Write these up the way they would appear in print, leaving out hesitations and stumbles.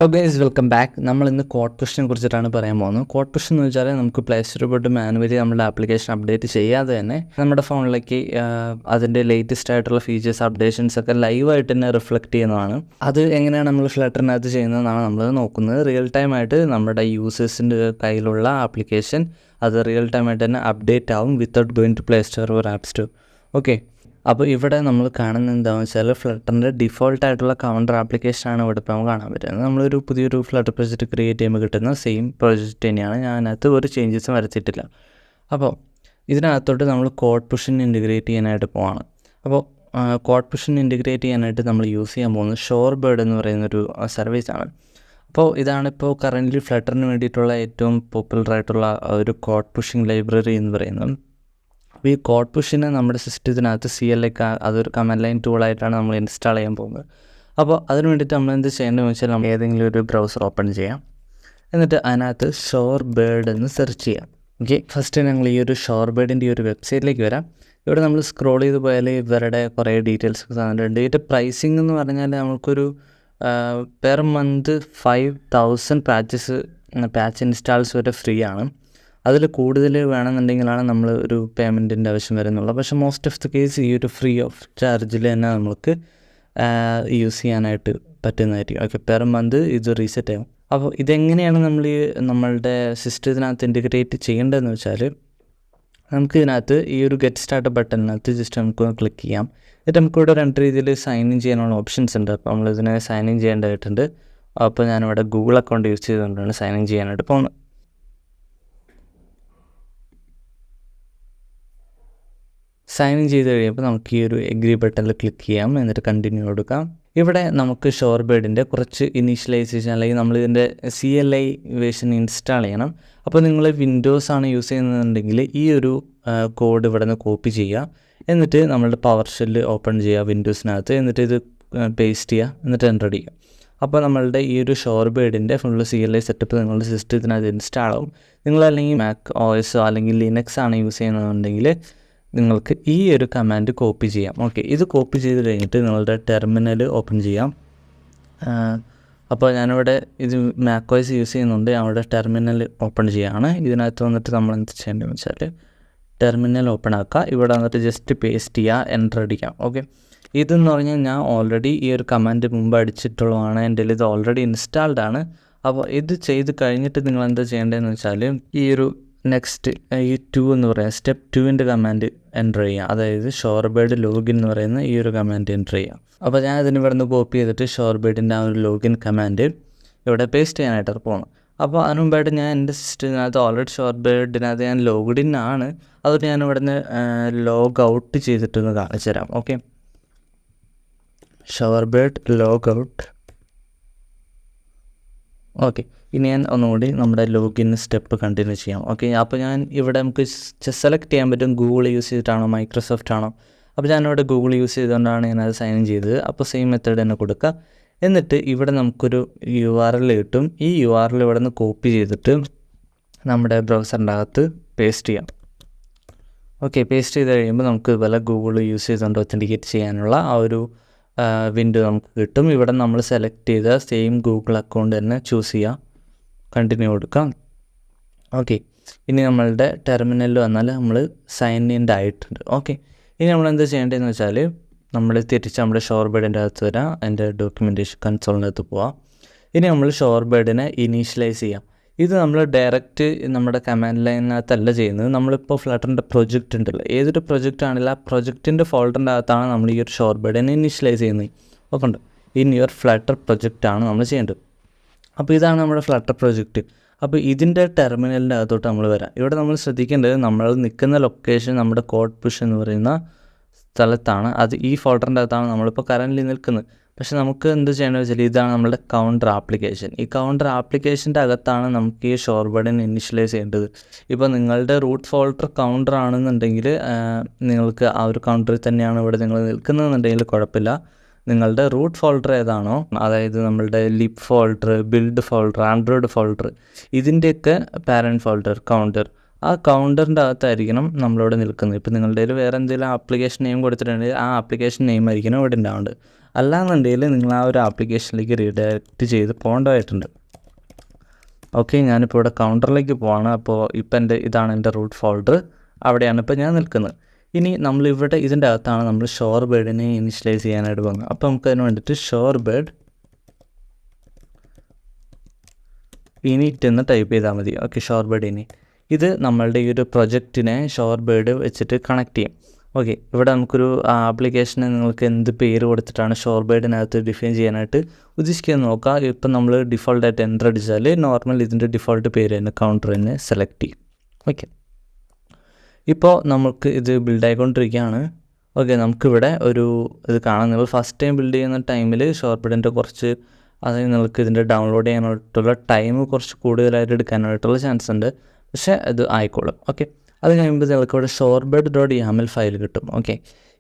Hello guys, welcome back. നമ്മൾ ഇന്ന് code പുഷിനെ കുറിച്ചിട്ടാണ് പറയാൻ പോകുന്നത്. കോഡ് പുഷ് എന്ന് വെച്ചാൽ നമുക്ക് പ്ലേ സ്റ്റോറിൽ പോയിട്ട് മാനുവലി നമ്മുടെ ആപ്ലിക്കേഷൻ അപ്ഡേറ്റ് ചെയ്യാതെ തന്നെ നമ്മുടെ ഫോണിലേക്ക് അതിൻ്റെ ലേറ്റസ്റ്റ് ആയിട്ടുള്ള ഫീച്ചേഴ്സ് അപ്ഡേഷൻസ് ഒക്കെ ലൈവായിട്ട് തന്നെ റിഫ്ലക്റ്റ് ചെയ്യുന്നതാണ്. അത് എങ്ങനെയാണ് നമ്മൾ ഫ്ലട്ടറിനകത്ത് ചെയ്യുന്നതെന്നാണ് നമ്മൾ നോക്കുന്നത്. റിയൽ ടൈം ആയിട്ട് നമ്മുടെ യൂസേഴ്സിൻ്റെ കയ്യിലുള്ള ആപ്ലിക്കേഷൻ അത് റിയൽ ടൈം ആയിട്ട് തന്നെ അപ്ഡേറ്റ് ആവും without going to play store or app store. Okay, അപ്പോൾ ഇവിടെ നമ്മൾ കാണുന്നത് എന്താണെന്ന് വെച്ചാൽ ഫ്ലട്ടറിൻ്റെ ഡിഫോൾട്ടായിട്ടുള്ള കൗണ്ടർ ആപ്ലിക്കേഷനാണ് ഇവിടെ ഇപ്പോൾ നമുക്ക് കാണാൻ പറ്റുന്നത്. നമ്മളൊരു പുതിയൊരു ഫ്ലട്ടർ പ്രൊജക്റ്റ് ക്രിയേറ്റ് ചെയ്യുമ്പോൾ കിട്ടുന്ന സെയിം പ്രൊജക്റ്റ് തന്നെയാണ്. ഞാൻ അതിനകത്ത് ഒരു ചേഞ്ചസും വരുത്തിയിട്ടില്ല. അപ്പോൾ ഇതിനകത്തോട്ട് നമ്മൾ കോഡ് പുഷിന് ഇൻറ്റിഗ്രേറ്റ് ചെയ്യാനായിട്ട് പോവാണ്. അപ്പോൾ കോഡ് പുഷിന് ഇൻറ്റിഗ്രേറ്റ് ചെയ്യാനായിട്ട് നമ്മൾ യൂസ് ചെയ്യാൻ പോകുന്നത് ഷോർബേർഡ് എന്ന് പറയുന്നൊരു സർവീസാണ്. അപ്പോൾ ഇതാണിപ്പോൾ കറൻ്റ്ലി ഫ്ലട്ടറിന് വേണ്ടിയിട്ടുള്ള ഏറ്റവും പോപ്പുലർ ആയിട്ടുള്ള ഒരു കോഡ് പുഷിങ് ലൈബ്രറി എന്ന് പറയുന്നത്. അപ്പോൾ ഈ കോഡ് പുഷിനെ നമ്മുടെ സിസ്റ്റത്തിനകത്ത് CLI അതൊരു കമാൻഡ് ലൈൻ ടൂളായിട്ടാണ് നമ്മൾ ഇൻസ്റ്റാൾ ചെയ്യാൻ പോകുന്നത്. അപ്പോൾ അതിന് വേണ്ടിയിട്ട് നമ്മൾ എന്ത് ചെയ്യേണ്ടതെന്ന് വെച്ചാൽ നമ്മൾ ഏതെങ്കിലും ഒരു ബ്രൗസർ ഓപ്പൺ ചെയ്യാം. എന്നിട്ട് അതിനകത്ത് ഷോർബേർഡ് എന്ന് സെർച്ച് ചെയ്യാം. ഓക്കെ, ഫസ്റ്റ് ഞങ്ങൾ ഈ ഒരു ഷോർബേർഡിൻ്റെ ഈ ഒരു വെബ്സൈറ്റിലേക്ക് വരാം. ഇവിടെ നമ്മൾ സ്ക്രോൾ ചെയ്ത് പോയാൽ ഇവരുടെ കുറേ ഡീറ്റെയിൽസ് ഒക്കെ തന്നിട്ടുണ്ട്. ഇതിൻ്റെ പ്രൈസിംഗ് എന്ന് പറഞ്ഞാൽ നമുക്കൊരു പെർ മന്ത് 5000 പാച്ച് ഇൻസ്റ്റാൾസ് വരെ ഫ്രീ ആണ്. അതിൽ കൂടുതൽ വേണമെന്നുണ്ടെങ്കിലാണ് നമ്മൾ ഒരു പേയ്മെൻറ്റിൻ്റെ ആവശ്യം വരുന്നുള്ളൂ. പക്ഷേ മോസ്റ്റ് ഓഫ് ദി കേസ് ഈ ഒരു ഫ്രീ ഓഫ് ചാർജിൽ തന്നെ നമുക്ക് യൂസ് ചെയ്യാനായിട്ട് പറ്റുന്നതായിരിക്കും. ഓക്കെ, പെർ മന്ത് ഇത് റീസെറ്റ് ആകും. അപ്പോൾ ഇതെങ്ങനെയാണ് നമ്മൾ നമ്മളുടെ സിസ്റ്റത്തിനകത്ത് ഇൻറ്റിഗ്രേറ്റ് ചെയ്യേണ്ടതെന്ന് വെച്ചാൽ നമുക്ക് ഇതിനകത്ത് ഈ ഒരു ഗെറ്റ് സ്റ്റാർട്ട് ബട്ടണിനകത്ത് ജസ്റ്റ് നമുക്ക് ക്ലിക്ക് ചെയ്യാം. എന്നിട്ട് നമുക്കിവിടെ രണ്ട് രീതിയിൽ സൈൻ ഇൻ ചെയ്യാനുള്ള ഓപ്ഷൻസ് ഉണ്ട്. അപ്പോൾ നമ്മളിതിനെ സൈൻ ഇൻ ചെയ്യേണ്ടതായിട്ടുണ്ട്. അപ്പോൾ ഞാനിവിടെ ഗൂഗിൾ അക്കൗണ്ട് യൂസ് ചെയ്തുകൊണ്ടാണ് സൈൻ ഇൻ ചെയ്യാനായിട്ട് പോകുന്നത്. സൈൻ ഇൻ ചെയ്ത് കഴിയുമ്പോൾ നമുക്ക് ഈ ഒരു എഗ്രി ബട്ടണിൽ ക്ലിക്ക് ചെയ്യാം. എന്നിട്ട് കണ്ടിന്യൂ കൊടുക്കാം. ഇവിടെ നമുക്ക് ഷോർബേർഡിൻ്റെ കുറച്ച് ഇനീഷ്യലൈസേഷൻ അല്ലെങ്കിൽ നമ്മളിതിൻ്റെ CLI വേർഷൻ ഇൻസ്റ്റാൾ ചെയ്യണം. അപ്പോൾ നിങ്ങൾ വിൻഡോസ് ആണ് യൂസ് ചെയ്യുന്നുണ്ടെങ്കിൽ ഈ ഒരു കോഡ് ഇവിടെ നിന്ന് കോപ്പി ചെയ്യുക. എന്നിട്ട് നമ്മളുടെ പവർ ഷെല്ല് ഓപ്പൺ ചെയ്യുക വിൻഡോസിനകത്ത്. എന്നിട്ട് ഇത് പേസ്റ്റ് ചെയ്യുക. എന്നിട്ട് എൻ്റർ അടിക്കുക. അപ്പോൾ നമ്മളുടെ ഈ ഒരു ഷോർബേർഡിൻ്റെ ഫുള്ള് CLI സെറ്റപ്പ് നിങ്ങളുടെ സിസ്റ്റത്തിനകത്ത് ഇൻസ്റ്റാൾ ആവും. നിങ്ങളല്ലെങ്കിൽ മാക് OS അല്ലെങ്കിൽ ലിനക്സ് ആണ് യൂസ് ചെയ്യുന്നതെന്നുണ്ടെങ്കിൽ നിങ്ങൾക്ക് ഈ ഒരു കമാൻഡ് കോപ്പി ചെയ്യാം. ഓക്കെ, ഇത് കോപ്പി ചെയ്ത് കഴിഞ്ഞിട്ട് നിങ്ങളുടെ ടെർമിനൽ ഓപ്പൺ ചെയ്യാം. അപ്പോൾ ഞാനിവിടെ ഇത് മാക് OS യൂസ് ചെയ്യുന്നുണ്ട്. അവിടെ ടെർമിനൽ ഓപ്പൺ ചെയ്യുകയാണ്. ഇതിനകത്ത് വന്നിട്ട് നമ്മൾ എന്ത് ചെയ്യേണ്ടതെന്ന് വെച്ചാൽ ടെർമിനൽ ഓപ്പൺ ആക്കുക. ഇവിടെ വന്നിട്ട് ജസ്റ്റ് പേസ്റ്റ് ചെയ്യുക, എൻ്റർ അടിക്കാം. ഓക്കെ, ഇതെന്ന് പറഞ്ഞാൽ ഞാൻ ഓൾറെഡി ഈ ഒരു കമാൻഡ് മുമ്പ് അടിച്ചിട്ടുള്ളതാണ്. എൻ്റെ ഇത് ഓൾറെഡി ഇൻസ്റ്റാൾഡ് ആണ്. അപ്പോൾ ഇത് ചെയ്ത് കഴിഞ്ഞിട്ട് നിങ്ങൾ എന്താ ചെയ്യേണ്ടതെന്ന് വെച്ചാൽ ഈ ഒരു നെക്സ്റ്റ് ഈ 2 എന്ന് പറയുക സ്റ്റെപ്പ് 2ൻ്റെ കമാൻഡ് എൻ്റർ ചെയ്യുക. അതായത് ഷോർബേർഡ് ലോഗിൻ എന്ന് പറയുന്ന ഈ ഒരു കമാൻഡ് എൻ്റർ ചെയ്യുക. അപ്പോൾ ഞാൻ ഇതിന് ഇവിടെ നിന്ന് കോപ്പി ചെയ്തിട്ട് ഷോർബേർഡിൻ്റെ ആ ഒരു ലോഗിൻ കമാൻഡ് ഇവിടെ പേസ്റ്റ് ചെയ്യാനായിട്ടാണ് പോകുന്നത്. അപ്പോൾ അതിന് മുമ്പായിട്ട് ഞാൻ എൻ്റെ സിസ്റ്റത്തിനകത്ത് ഓൾറെഡി ഷോർബേർഡിനകത്ത് ഞാൻ ലോഗ്ഡ് ഇൻ ആണ്. അതുകൊണ്ട് ഞാൻ ഇവിടെ നിന്ന് ലോഗ് ഔട്ട് ചെയ്തിട്ടൊന്ന് കാണിച്ചു തരാം. ഓക്കെ, ഷോർബേർഡ് ലോഗ് ഔട്ട്. ഓക്കെ, ഇനി ഞാൻ ഒന്നുകൂടി നമ്മുടെ ലോഗിൻ സ്റ്റെപ്പ് കണ്ടിന്യൂ ചെയ്യാം. ഓക്കെ, അപ്പോൾ ഞാൻ ഇവിടെ നമുക്ക് സെലക്ട് ചെയ്യാൻ പറ്റും ഗൂഗിൾ യൂസ് ചെയ്തിട്ടാണോ മൈക്രോസോഫ്റ്റ് ആണോ. അപ്പോൾ ഞാനിവിടെ ഗൂഗിൾ യൂസ് ചെയ്തുകൊണ്ടാണ് ഞാനത് സൈൻ ഇൻ ചെയ്തത്. അപ്പോൾ സെയിം മെത്തേഡ് തന്നെ കൊടുക്കുക. എന്നിട്ട് ഇവിടെ നമുക്കൊരു URL കിട്ടും. ഈ URL ഇവിടെ നിന്ന് കോപ്പി ചെയ്തിട്ട് നമ്മുടെ ബ്രൗസറിൻ്റെ അകത്ത് പേസ്റ്റ് ചെയ്യാം. ഓക്കെ, പേസ്റ്റ് ചെയ്ത് കഴിയുമ്പോൾ നമുക്ക് ഇതുപോലെ ഗൂഗിൾ യൂസ് ചെയ്തുകൊണ്ട് ഒത്തൻറ്റിക്കേറ്റ് ചെയ്യാനുള്ള ആ ഒരു വിൻഡോ നമുക്ക് കിട്ടും. ഇവിടെ നമ്മൾ സെലക്ട് ചെയ്ത സെയിം ഗൂഗിൾ അക്കൗണ്ട് തന്നെ ചൂസ് ചെയ്യുക, കണ്ടിന്യൂ കൊടുക്കാം. ഓക്കെ, ഇനി നമ്മളുടെ ടെർമിനലിൽ വന്നാൽ നമ്മൾ സൈൻ ഇൻ ആയിട്ടുണ്ട്. ഓക്കെ, ഇനി നമ്മൾ എന്താ ചെയ്യേണ്ടതെന്ന് വെച്ചാൽ നമ്മൾ തിരിച്ച് നമ്മുടെ ഷോർബേർഡിൻ്റെ അകത്ത് വരാം. അതിൻ്റെ ഡോക്യുമെൻറ്റേഷൻ കൺസോളിൻ്റെ അകത്ത് പോവാം. ഇനി നമ്മൾ ഷോർബേർഡിനെ ഇനീഷ്യലൈസ് ചെയ്യാം. ഇത് നമ്മൾ ഡയറക്റ്റ് നമ്മുടെ കമാൻഡ് ലൈനിനകത്തല്ല ചെയ്യുന്നത്. നമ്മളിപ്പോൾ ഫ്ലട്ടറിൻ്റെ പ്രൊജക്റ്റ് ഉണ്ടല്ലോ, ഏതൊരു പ്രൊജക്റ്റ് ആണെങ്കിലും ആ പ്രൊജക്റ്റിൻ്റെ ഫോൾഡറിൻ്റെ അകത്താണ് നമ്മൾ ഈ ഒരു ഷോർബേർഡിനെ ഇനീഷ്യലൈസ് ചെയ്യുന്നത്. ഓക്കെ ഉണ്ട്, ഇൻ യുവർ ഫ്ലട്ടർ പ്രൊജക്റ്റാണ് നമ്മൾ ചെയ്യേണ്ടത്. അപ്പോൾ ഇതാണ് നമ്മുടെ ഫ്ലട്ടർ പ്രൊജക്റ്റ്. അപ്പോൾ ഇതിൻ്റെ ടെർമിനലിൻ്റെ അകത്തോട്ട് നമ്മൾ വരാം. ഇവിടെ നമ്മൾ ശ്രദ്ധിക്കേണ്ടത് നമ്മൾ നിൽക്കുന്ന ലൊക്കേഷൻ നമ്മുടെ കോഡ് പുഷ് എന്ന് പറയുന്ന സ്ഥലത്താണ്. അത് ഈ ഫോൾഡറിൻ്റെ അകത്താണ് നമ്മളിപ്പോൾ കറൻ്റ് നിൽക്കുന്നത്. പക്ഷേ നമുക്ക് എന്ത് ചെയ്യണമെന്ന് വെച്ചാൽ ഇതാണ് നമ്മുടെ കൗണ്ടർ ആപ്ലിക്കേഷൻ. ഈ കൗണ്ടർ ആപ്ലിക്കേഷൻ്റെ അകത്താണ് നമുക്ക് ഈ ഷോർബേർഡിനെ ഇനിഷ്യലൈസ് ചെയ്യേണ്ടത്. ഇപ്പോൾ നിങ്ങളുടെ റൂട്ട് ഫോൾഡർ കൗണ്ടർ ആണെന്നുണ്ടെങ്കിൽ നിങ്ങൾക്ക് ആ ഒരു കൗണ്ടറിൽ തന്നെയാണ് ഇവിടെ നിങ്ങൾ നിൽക്കുന്നതെന്നുണ്ടെങ്കിൽ കുഴപ്പമില്ല. നിങ്ങളുടെ റൂട്ട് ഫോൾഡർ ഏതാണോ, അതായത് നമ്മളുടെ lip folder, build folder, Android folder, ഇതിൻ്റെയൊക്കെ പാരൻറ്റ് ഫോൾഡർ കൗണ്ടർ, ആ കൗണ്ടറിൻ്റെ അകത്തായിരിക്കണം നമ്മളിവിടെ നിൽക്കുന്നത്. ഇപ്പോൾ നിങ്ങളുടെ കയ്യിൽ വേറെ എന്തെങ്കിലും ആപ്ലിക്കേഷൻ നെയിം കൊടുത്തിട്ടുണ്ടെങ്കിൽ ആ ആപ്ലിക്കേഷൻ നെയിം ആയിരിക്കണം ഇവിടെ ഉണ്ടാവേണ്ടത്. അല്ലാന്നുണ്ടെങ്കിൽ നിങ്ങൾ ആ ഒരു ആപ്ലിക്കേഷനിലേക്ക് റീഡയറക്റ്റ് ചെയ്ത് പോകേണ്ടതായിട്ടുണ്ട്. ഓക്കെ, ഞാനിപ്പോൾ ഇവിടെ കൗണ്ടറിലേക്ക് പോവാണ്. അപ്പോൾ ഇപ്പം ഇതാണ് എൻ്റെ റൂട്ട് ഫോൾഡർ, അവിടെയാണ് ഇപ്പോൾ ഞാൻ നിൽക്കുന്നത്. ഇനി നമ്മളിവിടെ ഇതിൻ്റെ അകത്താണ് നമ്മൾ ഷോർ ബേഡിനെ ഇനിഷ്യലൈസ് ചെയ്യാനായിട്ട് പോകുന്നത്. അപ്പോൾ നമുക്ക് അതിന് വേണ്ടിയിട്ട് ഷോർ ബേഡ് ഇനിറ്റ് എന്ന് ടൈപ്പ് ചെയ്താൽ മതി. ഓക്കെ, ഷോർ ബേഡ് ഇനി ഇത് നമ്മളുടെ ഈ ഒരു പ്രൊജക്റ്റിനെ ഷോർ ബേഡ് വെച്ചിട്ട് കണക്ട് ചെയ്യും. ഓക്കെ, ഇവിടെ നമുക്കൊരു ആപ്ലിക്കേഷന് നിങ്ങൾക്ക് എന്ത് പേര് കൊടുത്തിട്ടാണ് ഷോർ ബേഡിനകത്ത് ഡിഫൈൻ ചെയ്യാനായിട്ട് ഉദ്ദേശിക്കുന്നത് നോക്കാം. ഇപ്പം നമ്മൾ ഡിഫോൾട്ടായിട്ട് എൻ്റർ അടിച്ചാൽ നോർമൽ ഇതിൻ്റെ ഡിഫോൾട്ട് പേര് തന്നെ കൗണ്ടർ തന്നെ സെലക്ട് ചെയ്യും. ഓക്കെ, ഇപ്പോൾ നമുക്ക് ഇത് ബിൽഡായിക്കൊണ്ടിരിക്കുകയാണ്. ഓക്കെ, നമുക്കിവിടെ ഒരു ഇത് കാണാം. നിങ്ങൾ ഫസ്റ്റ് ടൈം ബിൽഡ് ചെയ്യുന്ന ടൈമിൽ ഷോർ ബേഡിൻ്റെ കുറച്ച് അതായത് നിങ്ങൾക്ക് ഇതിൻ്റെ ഡൗൺലോഡ് ചെയ്യാനായിട്ടുള്ള ടൈം കുറച്ച് കൂടുതലായിട്ട് എടുക്കാനായിട്ടുള്ള ചാൻസ് ഉണ്ട്. പക്ഷേ അത് ആയിക്കോളും. ഓക്കെ, അത് കഴിയുമ്പോൾ നിങ്ങൾക്ക് ഇവിടെ shorebird.yaml ഫയൽ കിട്ടും. ഓക്കെ,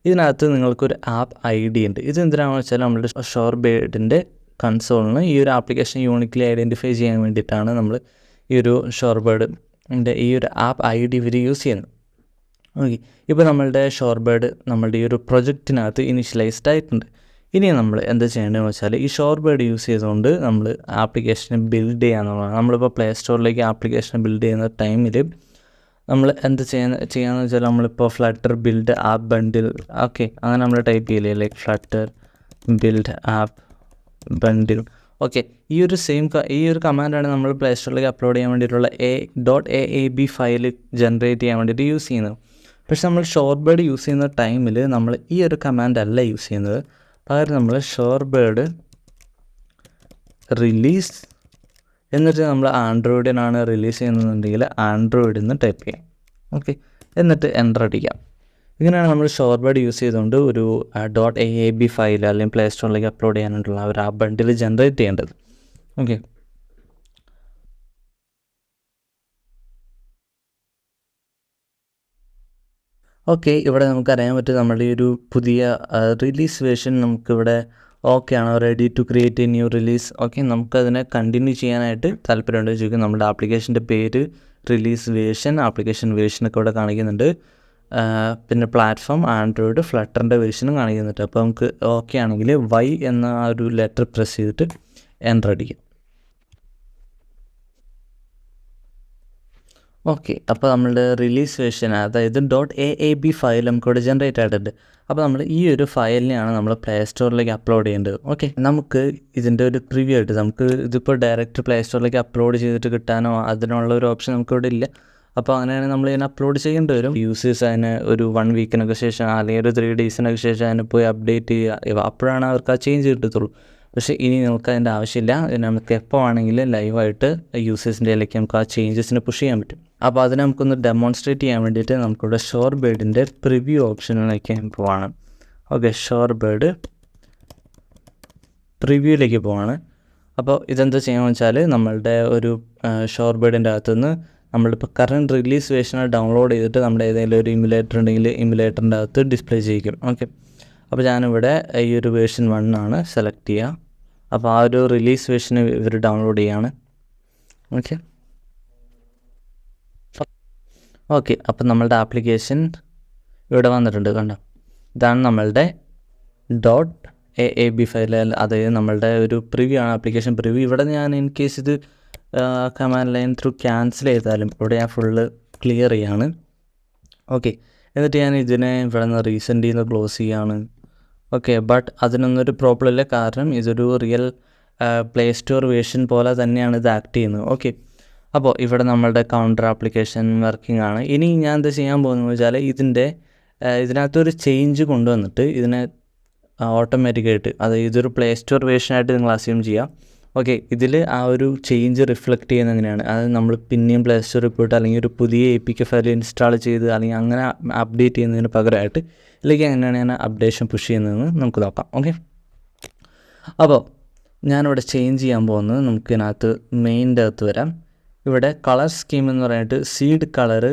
ഇതിനകത്ത് നിങ്ങൾക്കൊരു ആപ്പ് ID ഉണ്ട്. ഇത് എന്തിനാണെന്ന് വെച്ചാൽ നമ്മുടെ ഷോർ ബേഡിൻ്റെ കൺസോളിന് ഈ ഒരു ആപ്ലിക്കേഷൻ യൂണിക്കലി ഐഡൻറ്റിഫൈ ചെയ്യാൻ വേണ്ടിയിട്ടാണ് നമ്മൾ ഈ ഒരു ഷോർ ബേഡിൻ്റെ ഈ ഒരു ആപ്പ് ID ഇവർ യൂസ് ചെയ്യുന്നത്. ഓക്കെ, ഇപ്പോൾ നമ്മളുടെ ഷോർ ബേഡ് നമ്മളുടെ ഈ ഒരു പ്രൊജക്റ്റിനകത്ത് ഇനിഷ്യലൈസ്ഡ് ആയിട്ടുണ്ട്. ഇനി നമ്മൾ എന്താ ചെയ്യേണ്ടതെന്ന് വെച്ചാൽ ഈ ഷോർ ബേഡ് യൂസ് ചെയ്തുകൊണ്ട് നമ്മൾ ആപ്ലിക്കേഷൻ ബിൽഡ് ചെയ്യാന്നുള്ളതാണ്. നമ്മളിപ്പോൾ പ്ലേ സ്റ്റോറിലേക്ക് ആപ്ലിക്കേഷൻ ബിൽഡ് ചെയ്യുന്ന ടൈമിൽ നമ്മൾ എന്ത് ചെയ്യാന്ന് വെച്ചാൽ നമ്മളിപ്പോൾ ഫ്ലട്ടർ ബിൽഡ് ആപ്പ് ബണ്ടിൽ ഓക്കെ അങ്ങനെ നമ്മൾ ടൈപ്പ് ചെയ്യില്ലേ, ലൈക്ക് ഫ്ലട്ടർ ബിൽഡ് ആപ്പ് ബണ്ടിൽ. ഓക്കെ, ഈ ഒരു കമാൻഡാണ് നമ്മൾ പ്ലേ സ്റ്റോറിലേക്ക് അപ്ലോഡ് ചെയ്യാൻ വേണ്ടിയിട്ടുള്ള .aab ഫയൽ ജനറേറ്റ് ചെയ്യാൻ വേണ്ടിയിട്ട് യൂസ് ചെയ്യുന്നത്. പക്ഷെ നമ്മൾ ഷോർ ബേഡ് യൂസ് ചെയ്യുന്ന ടൈമിൽ നമ്മൾ ഈ ഒരു കമാൻഡ് അല്ല യൂസ് ചെയ്യുന്നത്. പകരം നമ്മൾ ഷോർ ബേഡ് റിലീസ് എന്നിട്ട് നമ്മൾ ആൻഡ്രോയിഡിനാണ് റിലീസ് ചെയ്യുന്നതെന്നുണ്ടെങ്കിൽ ആൻഡ്രോയിഡിൽ നിന്ന് ടൈപ്പ് ചെയ്യാം. ഓക്കെ, എന്നിട്ട് എൻ്റർ അടിക്കാം. ഇങ്ങനെയാണ് നമ്മൾ ഷോർ ബേഡ് യൂസ് ചെയ്തുകൊണ്ട് ഒരു .aab ഫയൽ അല്ലെങ്കിൽ പ്ലേ സ്റ്റോറിലേക്ക് അപ്ലോഡ് ചെയ്യാനായിട്ടുള്ള ഒരു ആപ്പ് ബണ്ടിൽ ജനറേറ്റ് ചെയ്യേണ്ടത്. ഓക്കെ, ഓക്കെ, ഇവിടെ നമുക്കറിയാൻ പറ്റും നമ്മുടെ ഈ ഒരു പുതിയ റിലീസ് വേർഷൻ നമുക്കിവിടെ ഓക്കെ ആണോ, ready to create a new release. Okay, നമുക്കതിനെ കണ്ടിന്യൂ ചെയ്യാനായിട്ട് താല്പര്യമുണ്ട് ചോദിക്കും. നമ്മുടെ ആപ്ലിക്കേഷൻ്റെ പേര്, റിലീസ് വേർഷൻ, ആപ്ലിക്കേഷൻ വേർഷനൊക്കെ ഇവിടെ കാണിക്കുന്നുണ്ട്. പിന്നെ പ്ലാറ്റ്ഫോം ആൻഡ്രോയിഡ്, ഫ്ലട്ടറിൻ്റെ വേർഷനും കാണിക്കുന്നുണ്ട്. അപ്പോൾ നമുക്ക് ഓക്കെ ആണെങ്കിൽ Y എന്ന ആ ഒരു ലെറ്റർ പ്രസ് ചെയ്തിട്ട് എൻ്റർ അടിക്കാം. ഓക്കെ, അപ്പോൾ നമ്മളുടെ റിലീസ് വേർഷൻ അതായത് .aab ഫയൽ നമുക്കിവിടെ ജനറേറ്റ് ആയിട്ടുണ്ട്. അപ്പോൾ നമ്മൾ ഈ ഒരു ഫയലിനെയാണ് നമ്മൾ പ്ലേ സ്റ്റോറിലേക്ക് അപ്ലോഡ് ചെയ്യേണ്ടത്. ഓക്കെ, നമുക്ക് ഇതിൻ്റെ ഒരു പ്രിവ്യൂ ആയിട്ട് നമുക്ക് ഇതിപ്പോൾ ഡയറക്റ്റ് പ്ലേ സ്റ്റോറിലേക്ക് അപ്ലോഡ് ചെയ്തിട്ട് കിട്ടാനോ അതിനുള്ള ഒരു ഓപ്ഷൻ നമുക്കിവിടെ ഇല്ല. അപ്പോൾ അങ്ങനെയാണെങ്കിൽ നമ്മൾ ഇതിനെ അപ്ലോഡ് ചെയ്യേണ്ടി വരും. യൂസേഴ്സ് അതിന് ഒരു 1 വീക്കിനൊക്കെ ശേഷം അല്ലെങ്കിൽ ഒരു 3 ഡേയ്സിനൊക്കെ ശേഷം അതിനെ പോയി അപ്ഡേറ്റ് ചെയ്യുക, അപ്പോഴാണ് അവർക്ക് ആ ചേഞ്ച് കിട്ടത്തുള്ളൂ. പക്ഷേ ഇനി നമുക്ക് അതിൻ്റെ ആവശ്യമില്ല. നമുക്ക് എപ്പോൾ ആണെങ്കിലും ലൈവായിട്ട് യൂസേഴ്സിൻ്റെ ഇടയിലേക്ക് നമുക്ക് ആ ചേഞ്ചസിന് പുഷ് ചെയ്യാൻ പറ്റും. അപ്പോൾ അതിനെ നമുക്കൊന്ന് ഡെമോൺസ്ട്രേറ്റ് ചെയ്യാൻ വേണ്ടിയിട്ട് നമുക്കിവിടെ ഷോർ ബേഡിൻ്റെ പ്രിവ്യൂ ഓപ്ഷനിലേക്ക് പോവാണ്. ഓക്കെ, ഷോർ ബേഡ് പ്രിവ്യൂയിലേക്ക് പോവാണ്. അപ്പോൾ ഇതെന്താ ചെയ്യുകയെന്ന് വെച്ചാൽ നമ്മളുടെ ഒരു ഷോർ ബേഡിൻ്റെ അകത്തുനിന്ന് നമ്മളിപ്പോൾ കറണ്ട് റിലീസ് വേർഷൻ ഡൗൺലോഡ് ചെയ്തിട്ട് നമ്മുടെ ഏതെങ്കിലും ഒരു ഇമുലേറ്റർ ഉണ്ടെങ്കിൽ ഇമുലേറ്ററിൻ്റെ അകത്ത് ഡിസ്പ്ലേ ചെയ്യിക്കും. ഓക്കെ, അപ്പോൾ ഞാനിവിടെ ഈ ഒരു വേർഷൻ 1 ആണ് സെലക്ട് ചെയ്യുക. അപ്പോൾ ആ ഒരു റിലീസ് വേർഷന് ഇവർ ഡൗൺലോഡ് ചെയ്യാണ്. ഓക്കെ, അപ്പം നമ്മളുടെ ആപ്ലിക്കേഷൻ ഇവിടെ വന്നിട്ടുണ്ട്. കണ്ടോ, ഇതാണ് നമ്മളുടെ .aab ഫയൽ, അതായത് നമ്മളുടെ ഒരു പ്രിവ്യൂ ആണ്, ആപ്ലിക്കേഷൻ പ്രിവ്യൂ. ഇവിടെ ഞാൻ ഇൻ കേസ് ഇത് കമാൻഡ് ലൈൻ ത്രൂ ക്യാൻസൽ ചെയ്താലും ഇവിടെ ഞാൻ ഫുള്ള് ക്ലിയർ ചെയ്യാണ്. ഓക്കെ, എന്നിട്ട് ഞാൻ ഇതിനെ ഇവിടെ നിന്ന് റീസെൻ്റ് ചെയ്യുന്ന ക്ലോസ് ചെയ്യാണ്. ഓക്കെ, ബട്ട് അതിനൊന്നൊരു പ്രോബ്ലം ഇല്ല, കാരണം ഇതൊരു റിയൽ പ്ലേ സ്റ്റോർ വേർഷൻ പോലെ തന്നെയാണ് ഇത് ആക്ട് ചെയ്യുന്നത്. ഓക്കെ, അപ്പോൾ ഇവിടെ നമ്മളുടെ കൗണ്ടർ ആപ്ലിക്കേഷൻ വർക്കിംഗ് ആണ്. ഇനി ഞാൻ എന്താ ചെയ്യാൻ പോകുന്നത് വെച്ചാൽ ഇതിനകത്തൊരു ചേഞ്ച് കൊണ്ടുവന്നിട്ട് ഇതിനെ ഓട്ടോമാറ്റിക്കായിട്ട്, അതായത് ഇതൊരു പ്ലേ സ്റ്റോർ വേർഷനായിട്ട് നിങ്ങൾ അസ്യൂം ചെയ്യാം. ഓക്കെ, ഇതിൽ ആ ഒരു ചേഞ്ച് റിഫ്ലക്റ്റ് ചെയ്യുന്നത് എങ്ങനെയാണ്, അതായത് നമ്മൾ പിന്നെയും പ്ലേ സ്റ്റോറിൽ പോയിട്ട് അല്ലെങ്കിൽ ഒരു പുതിയ APK ഫയൽ ഇൻസ്റ്റാൾ ചെയ്ത് അല്ലെങ്കിൽ അങ്ങനെ അപ്ഡേറ്റ് ചെയ്യുന്നതിന് പകരമായിട്ട് ഇതിലേക്ക് എങ്ങനെയാണ് ഞാൻ അപ്ഡേഷൻ പുഷ് ചെയ്യുന്നതെന്ന് നമുക്ക് നോക്കാം. ഓക്കെ, അപ്പോൾ ഞാനിവിടെ ചേഞ്ച് ചെയ്യാൻ പോകുന്നത് നമുക്ക് ഇതിനകത്ത് മെയിൻ്റെ അകത്ത് വരാം. ഇവിടെ കളർ സ്കീം എന്ന് പറഞ്ഞിട്ട് സീഡ് കളറ്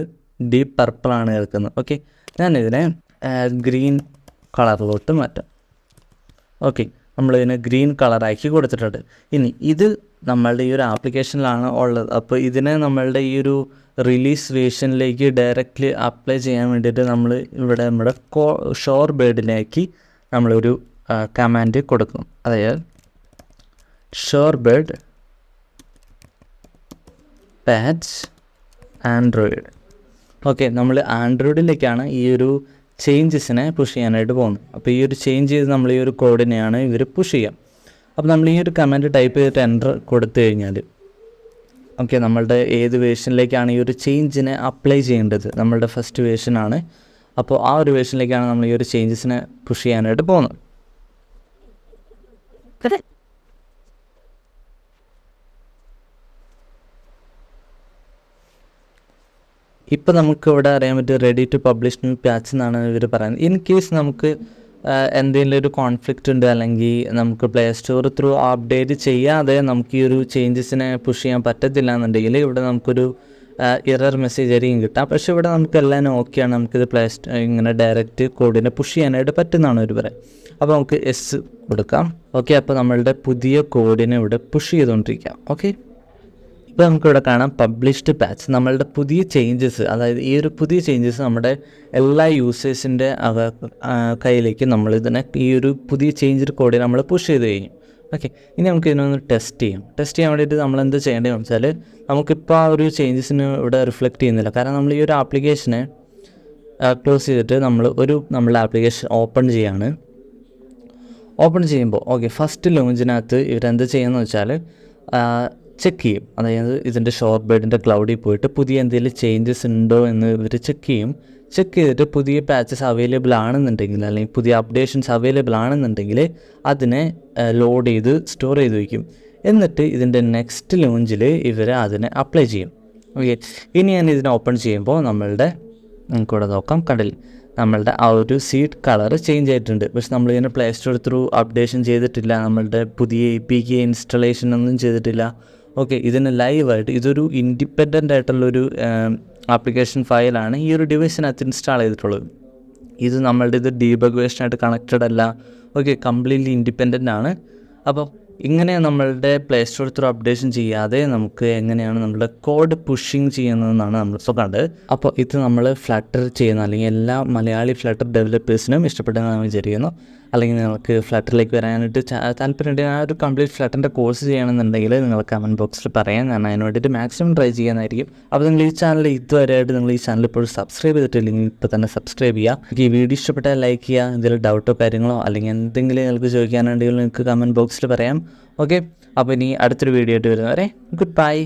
ഡീപ്പ് പർപ്പിളാണ് കേൾക്കുന്നത്. ഓക്കെ, ഞാനിതിനെ ഗ്രീൻ കളറിലോട്ട് മാറ്റാം. ഓക്കെ, നമ്മളിതിനെ ഗ്രീൻ കളറാക്കി കൊടുത്തിട്ടുണ്ട്. ഇനി ഇത് നമ്മളുടെ ഈ ഒരു ആപ്ലിക്കേഷനിലാണ് ഉള്ളത്. അപ്പോൾ ഇതിനെ നമ്മളുടെ ഈ ഒരു റിലീസ് വേർഷനിലേക്ക് ഡയറക്റ്റ്ലി അപ്ലൈ ചെയ്യാൻ വേണ്ടിയിട്ട് നമ്മൾ ഇവിടെ നമ്മുടെ ഷോർ ബേഡിലേക്ക് നമ്മളൊരു കമാൻഡ് കൊടുക്കണം. അതായത് ഷോർബെഡ് പാച്ച് ആൻഡ്രോയിഡ്. ഓക്കെ, നമ്മൾ ആൻഡ്രോയിഡിലേക്കാണ് ഈ ഒരു ചേഞ്ചസിനെ പുഷ് ചെയ്യാനായിട്ട് പോകുന്നത്. അപ്പോൾ ഈ ഒരു ചേഞ്ച് ചെയ്ത് നമ്മൾ ഈ ഒരു കോഡിനെയാണ് ഇവർ പുഷ് ചെയ്യുക. അപ്പോൾ നമ്മൾ ഈ ഒരു കമാൻഡ് ടൈപ്പ് ചെയ്തിട്ട് എൻ്റർ കൊടുത്തു കഴിഞ്ഞാൽ ഓക്കെ, നമ്മളുടെ ഏത് വേർഷനിലേക്കാണ് ഈ ഒരു ചേഞ്ചിനെ അപ്ലൈ ചെയ്യേണ്ടത്, നമ്മളുടെ ഫസ്റ്റ് വേർഷനാണ്. അപ്പോൾ ആ ഒരു വേർഷനിലേക്കാണ് നമ്മൾ ഈ ഒരു ചേഞ്ചസിനെ പുഷ് ചെയ്യാനായിട്ട് പോകുന്നത്. ഇപ്പോൾ നമുക്ക് ഇവിടെ അറിയാൻ പറ്റും ready to publish new patch എന്നാണ് ഇവർ പറയുന്നത്. ഇൻ കേസ് നമുക്ക് എന്തെങ്കിലും ഒരു കോൺഫ്ലിക്റ്റ് ഉണ്ട്, അല്ലെങ്കിൽ നമുക്ക് പ്ലേ സ്റ്റോർ ത്രൂ അപ്ഡേറ്റ് ചെയ്യാതെ നമുക്ക് ഈ ഒരു ചേഞ്ചസിനെ പുഷ് ചെയ്യാൻ പറ്റത്തില്ല എന്നുണ്ടെങ്കിൽ ഇവിടെ നമുക്കൊരു എറർ മെസ്സേജ് ആയിരിക്കും കിട്ടാം. പക്ഷേ ഇവിടെ നമുക്ക് എല്ലാം ഓക്കെയാണ്, നമുക്കിത് ഇങ്ങനെ ഡയറക്റ്റ് കോഡിനെ പുഷ് ചെയ്യാനായിട്ട് പറ്റുന്നതാണ് ഇവർ പറയാം. അപ്പോൾ നമുക്ക് എസ് കൊടുക്കാം. ഓക്കെ, അപ്പോൾ നമ്മളുടെ പുതിയ കോഡിനെ ഇവിടെ പുഷ് ചെയ്തുകൊണ്ടിരിക്കാം. ഓക്കെ, ഇപ്പോൾ നമുക്കിവിടെ കാണാം പബ്ലിഷ്ഡ് പാച്ച്. നമ്മളുടെ പുതിയ ചേഞ്ചസ്, അതായത് ഈ ഒരു പുതിയ ചേഞ്ചസ് നമ്മുടെ എല്ലാ യൂസേഴ്സിൻ്റെ കയ്യിലേക്ക് നമ്മളിതിനെ ഈ ഒരു പുതിയ ചേഞ്ച് കോഡിനെ നമ്മൾ പുഷ് ചെയ്ത് കഴിഞ്ഞു. ഓക്കെ, ഇനി നമുക്ക് ഇതിനൊന്ന് ടെസ്റ്റ് ചെയ്യാം. ടെസ്റ്റ് ചെയ്യാൻ വേണ്ടിയിട്ട് നമ്മൾ എന്ത് ചെയ്യേണ്ടതെന്ന് വെച്ചാൽ, നമുക്കിപ്പോൾ ആ ഒരു ചേഞ്ചസിന് ഇവിടെ റിഫ്ലക്റ്റ് ചെയ്യുന്നില്ല. കാരണം നമ്മൾ ഈ ഒരു ആപ്ലിക്കേഷനെ ക്ലോസ് ചെയ്തിട്ട് നമ്മളുടെ ആപ്ലിക്കേഷൻ ഓപ്പൺ ചെയ്യാണ്. ഓപ്പൺ ചെയ്യുമ്പോൾ ഓക്കെ, ഫസ്റ്റ് ലോഞ്ചിനകത്ത് ഇവരെന്ത് ചെയ്യുമെന്ന് വെച്ചാൽ ചെക്ക് ചെയ്യും. അതായത് ഇതിൻ്റെ ഷോർബേഡിൻ്റെ ക്ലൗഡിൽ പോയിട്ട് പുതിയ എന്തെങ്കിലും ചേഞ്ചസ് ഉണ്ടോ എന്ന് ഇവർ ചെക്ക് ചെയ്യും. ചെക്ക് ചെയ്തിട്ട് പുതിയ പാച്ചസ് അവൈലബിൾ ആണെന്നുണ്ടെങ്കിൽ, അല്ലെങ്കിൽ പുതിയ അപ്ഡേഷൻസ് അവൈലബിൾ ആണെന്നുണ്ടെങ്കിൽ അതിനെ ലോഡ് ചെയ്ത് സ്റ്റോർ ചെയ്ത് വയ്ക്കും. എന്നിട്ട് ഇതിൻ്റെ നെക്സ്റ്റ് ലോഞ്ചിൽ ഇവർ അതിനെ അപ്ലൈ ചെയ്യും. ഓക്കെ, ഇനി ഞാൻ ഇതിനെ ഓപ്പൺ ചെയ്യുമ്പോൾ നമുക്കിവിടെ നോക്കാം, കണ്ടിൽ നമ്മളുടെ ആ ഒരു സീഡ് കളർ ചേഞ്ച് ആയിട്ടുണ്ട്. പക്ഷെ നമ്മളിതിനെ പ്ലേ സ്റ്റോർ ത്രൂ അപ്ഡേഷൻ ചെയ്തിട്ടില്ല, നമ്മളുടെ പുതിയ APK ഇൻസ്റ്റലേഷൻ ഒന്നും ചെയ്തിട്ടില്ല. ഓക്കെ, ഇതിന് ലൈവായിട്ട് ഇതൊരു ഇൻഡിപെൻഡൻ്റ് ആയിട്ടുള്ളൊരു ആപ്ലിക്കേഷൻ ഫയലാണ് ഈ ഒരു ഡിവൈസിനകത്ത് ഇൻസ്റ്റാൾ ചെയ്തിട്ടുള്ളത്. ഇത് നമ്മളുടെ ഡീബഗ് വേർഷനായിട്ട് കണക്റ്റഡ് അല്ല. ഓക്കെ, കംപ്ലീറ്റ്ലി ഇൻഡിപെൻഡൻ്റ് ആണ്. അപ്പോൾ ഇങ്ങനെ നമ്മളുടെ പ്ലേ സ്റ്റോർ ത്രൂ അപ്ഡേഷൻ ചെയ്യാതെ നമുക്ക് എങ്ങനെയാണ് നമ്മളുടെ കോഡ് പുഷിങ് ചെയ്യുന്നതെന്നാണ് നമ്മളിപ്പോൾ കണ്ടത്. അപ്പോൾ ഇത് നമ്മൾ ഫ്ലട്ടർ ചെയ്യുന്ന, അല്ലെങ്കിൽ എല്ലാ മലയാളി ഫ്ലട്ടർ ഡെവലപ്പേഴ്സിനും ഇഷ്ടപ്പെട്ടെന്ന് വിചാരിക്കുന്നു. അല്ലെങ്കിൽ നിങ്ങൾക്ക് ഫ്ലട്ടറിലേക്ക് വരാനായിട്ട് താല്പര്യമുണ്ടെങ്കിൽ ആ ഒരു കംപ്ലീറ്റ് ഫ്ലട്ടറിൻ്റെ കോഴ്സ് ചെയ്യണമെന്നുണ്ടെങ്കിൽ നിങ്ങൾ കമൻറ്റ് ബോക്സിൽ പറയാൻ, ഞാൻ അതിന് വേണ്ടിയിട്ട് മാക്സിമം ട്രൈ ചെയ്യാനായിരിക്കും. അപ്പോൾ നിങ്ങൾ ഈ ചാനൽ ഇതുവരെയായിട്ട് നിങ്ങൾ ഈ ചാനൽ ഇപ്പോൾ സബ്സ്ക്രൈബ് ചെയ്തിട്ടില്ലെങ്കിൽ ഇപ്പോൾ തന്നെ സബ്സ്ക്രൈബ് ചെയ്യുക. ഈ വീഡിയോ ഇഷ്ടപ്പെട്ടാൽ ലൈക്ക് ചെയ്യുക. എന്തെങ്കിലും ഡൗട്ടോ കാര്യങ്ങളോ അല്ലെങ്കിൽ എന്തെങ്കിലും നിങ്ങൾക്ക് ചോദിക്കാനുണ്ടെങ്കിൽ നിങ്ങൾക്ക് കമൻറ്റ് ബോക്സിൽ പറയാം. ഓക്കെ, അപ്പോൾ ഇനി അടുത്തൊരു വീഡിയോ ആയിട്ട് വരുന്നവരെ ഗുഡ് ബൈ.